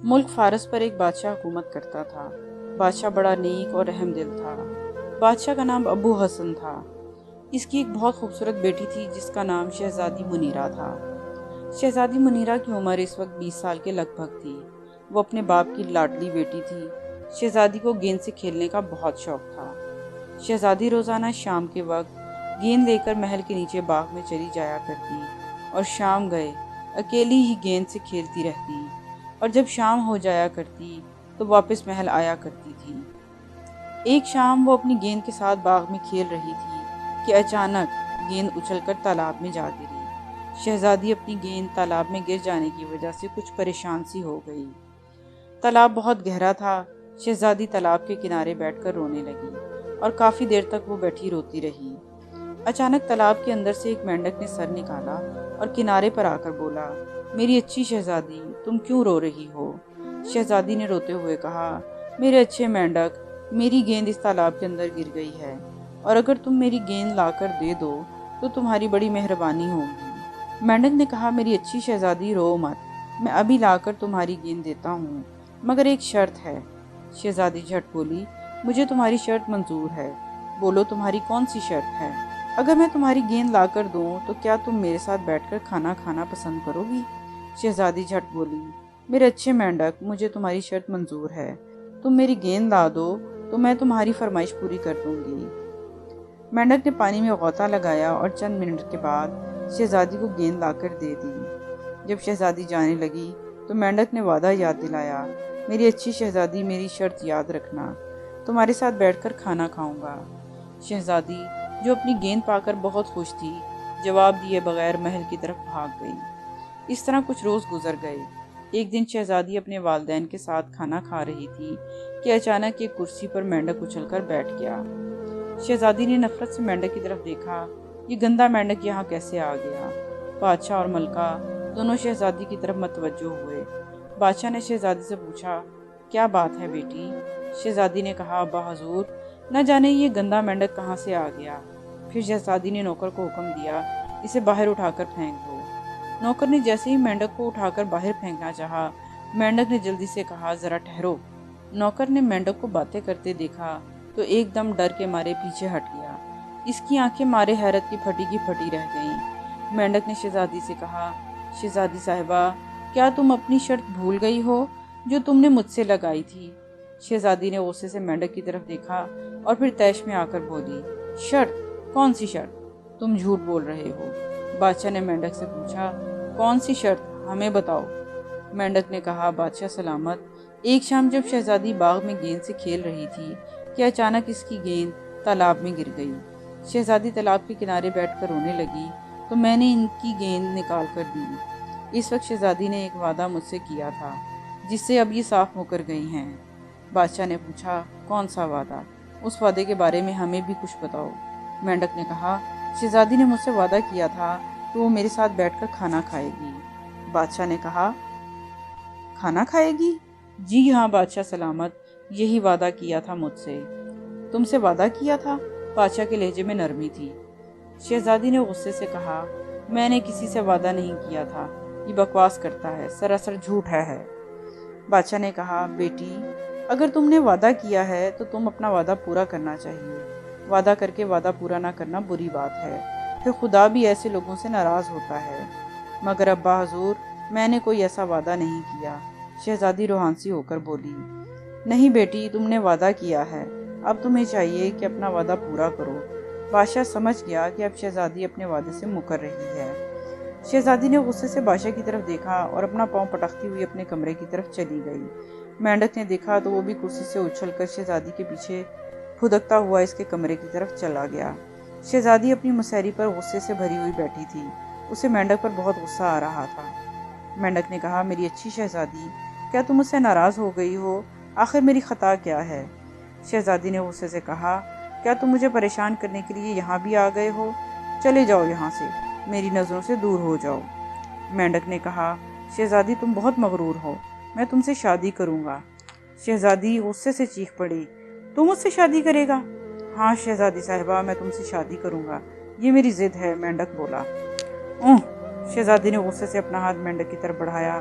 ملک فارس پر ایک بادشاہ حکومت کرتا تھا۔ بادشاہ بڑا نیک اور رحم دل تھا۔ بادشاہ کا نام ابو حسن تھا۔ اس کی ایک بہت خوبصورت بیٹی تھی جس کا نام شہزادی منیرہ تھا۔ شہزادی منیرہ کی عمر اس وقت 20 سال کے لگ بھگ تھی۔ وہ اپنے باپ کی لاڈلی بیٹی تھی۔ شہزادی کو گیند سے کھیلنے کا بہت شوق تھا۔ شہزادی روزانہ شام کے وقت گیند لے کر محل کے نیچے باغ میں چلی جایا کرتی اور شام گئے اکیلی ہی گیند سے کھیلتی رہتی، اور جب شام ہو جایا کرتی تو واپس محل آیا کرتی تھی۔ ایک شام وہ اپنی گیند کے ساتھ باغ میں کھیل رہی تھی کہ اچانک گیند اچھل کر تالاب میں جا گری۔ شہزادی اپنی گیند تالاب میں گر جانے کی وجہ سے کچھ پریشان سی ہو گئی۔ تالاب بہت گہرا تھا۔ شہزادی تالاب کے کنارے بیٹھ کر رونے لگی اور کافی دیر تک وہ بیٹھی روتی رہی۔ اچانک تالاب کے اندر سے ایک مینڈک نے سر نکالا اور کنارے پر آ کر بولا، میری اچھی شہزادی، تم کیوں رو رہی ہو؟ شہزادی نے روتے ہوئے کہا، میرے اچھے مینڈک، میری گیند اس تالاب کے اندر گر گئی ہے، اور اگر تم میری گیند لا کر دے دو تو تمہاری بڑی مہربانی ہوگی۔ مینڈک نے کہا، میری اچھی شہزادی رو مت، میں ابھی لا کر تمہاری گیند دیتا ہوں، مگر ایک شرط ہے۔ شہزادی جھٹ بولی، مجھے تمہاری شرط منظور ہے، بولو تمہاری کون سی شرط ہے؟ اگر میں تمہاری گیند لا کر دوں تو کیا تم میرے ساتھ بیٹھ کر کھانا کھانا پسند کرو گی؟ شہزادی جھٹ بولی، میرے اچھے مینڈک، مجھے تمہاری شرط منظور ہے، تم میری گیند لا دو تو میں تمہاری فرمائش پوری کر دوں گی۔ مینڈک نے پانی میں غوطہ لگایا اور چند منٹ کے بعد شہزادی کو گیند لا کر دے دی۔ جب شہزادی جانے لگی تو مینڈک نے وعدہ یاد دلایا، میری اچھی شہزادی، میری شرط یاد رکھنا، تمہارے ساتھ بیٹھ کر کھانا کھاؤں گا۔ شہزادی، جو اپنی گیند پا کر بہت خوش تھی، جواب دیے بغیر محل کی طرف بھاگ گئی۔ اس طرح کچھ روز گزر گئے۔ ایک دن شہزادی اپنے والدین کے ساتھ کھانا کھا رہی تھی کہ اچانک ایک کرسی پر مینڈک اچھل کر بیٹھ گیا۔ شہزادی نے نفرت سے مینڈک کی طرف دیکھا، یہ گندا مینڈک یہاں کیسے آ گیا؟ بادشاہ اور ملکہ دونوں شہزادی کی طرف متوجہ ہوئے۔ بادشاہ نے شہزادی سے پوچھا، کیا بات ہے بیٹی؟ شہزادی نے کہا، ابا حضور، نہ جانے یہ گندا مینڈک کہاں سے آ گیا۔ پھر شہزادی نے نوکر کو حکم دیا، اسے باہر اٹھا کر پھینک دو۔ نوکر نے جیسے ہی مینڈک کو اٹھا کر باہر پھینکنا چاہا، مینڈک نے جلدی سے کہا، ذرا ٹھہرو۔ نوکر نے مینڈک کو باتیں کرتے دیکھا تو ایک دم ڈر کے مارے پیچھے ہٹ گیا۔ اس کی آنکھیں مارے حیرت کی پھٹی رہ گئیں۔ مینڈک نے شہزادی سے کہا، شہزادی صاحبہ، کیا تم اپنی شرط بھول گئی ہو جو تم نے مجھ سے لگائی تھی؟ شہزادی نے غصے سے مینڈک کی طرف دیکھا اور پھر طیش میں آ کر بولی، شرط؟ کون سی شرط؟ تم جھوٹ بول رہے ہو۔ بادشاہ نے مینڈک سے پوچھا، کون سی شرط؟ ہمیں بتاؤ۔ مینڈک نے کہا، بادشاہ سلامت، ایک شام جب شہزادی باغ میں گیند سے کھیل رہی تھی کہ اچانک اس کی گیند تالاب میں گر گئی۔ شہزادی تالاب کے کنارے بیٹھ کر رونے لگی تو میں نے ان کی گیند نکال کر دی۔ اس وقت شہزادی نے ایک وعدہ مجھ سے کیا تھا جس سے اب یہ صاف مکر گئی ہیں۔ بادشاہ نے پوچھا، کون سا وعدہ؟ اس وعدے کے بارے میں ہمیں بھی کچھ بتاؤ۔ مینڈک نے کہا، شہزادی نے مجھ سے وعدہ کیا تھا کہ وہ میرے ساتھ بیٹھ کر کھانا کھائے گی۔ بادشاہ نے کہا، کھانا کھائے گی؟ جی ہاں بادشاہ سلامت، یہی وعدہ کیا تھا مجھ سے۔ تم سے وعدہ کیا تھا؟ بادشاہ کے لہجے میں نرمی تھی۔ شہزادی نے غصے سے کہا، میں نے کسی سے وعدہ نہیں کیا تھا، یہ بکواس کرتا ہے، سراسر جھوٹ ہے۔ بادشاہ نے کہا، بیٹی، اگر تم نے وعدہ کیا ہے تو تم اپنا وعدہ پورا کرنا چاہیے۔ وعدہ کر کے وعدہ پورا نہ کرنا بری بات ہے، پھر خدا بھی ایسے لوگوں سے ناراض ہوتا ہے۔ مگر ابا حضور، میں نے کوئی ایسا وعدہ نہیں کیا۔ شہزادی روحانسی ہو کر بولی، نہیں بیٹی، تم نے وعدہ کیا ہے، اب تمہیں چاہیے کہ اپنا وعدہ پورا کرو۔ بادشاہ سمجھ گیا کہ اب شہزادی اپنے وعدے سے مکر رہی ہے۔ شہزادی نے غصے سے بادشاہ کی طرف دیکھا اور اپنا پاؤں پٹکتی ہوئی اپنے کمرے کی طرف چلی گئی۔ مینڈک نے دیکھا تو وہ بھی کرسی سے اچھل کر شہزادی کے پیچھے پھدکتا ہوا اس کے کمرے کی طرف چلا گیا۔ شہزادی اپنی مسیری پر غصے سے بھری ہوئی بیٹھی تھی، اسے مینڈک پر بہت غصہ آ رہا تھا۔ مینڈک نے کہا، میری اچھی شہزادی، کیا تم مجھ سے ناراض ہو گئی ہو؟ آخر میری خطا کیا ہے؟ شہزادی نے غصے سے کہا، کیا تم مجھے پریشان کرنے کے لیے یہاں بھی آ گئے ہو؟ چلے جاؤ یہاں سے، میری نظروں سے دور ہو جاؤ۔ مینڈک نے کہا، شہزادی تم بہت مغرور ہو، میں تم سے شادی کروں گا۔ شہزادی غصے سے چیخ پڑی، تم مجھ سے شادی کرے گا؟ ہاں شہزادی صاحبہ، میں تم سے شادی کروں گا، یہ میری ضد ہے، مینڈک بولا۔ شہزادی نے غصے سے اپنا ہاتھ مینڈک کی طرف بڑھایا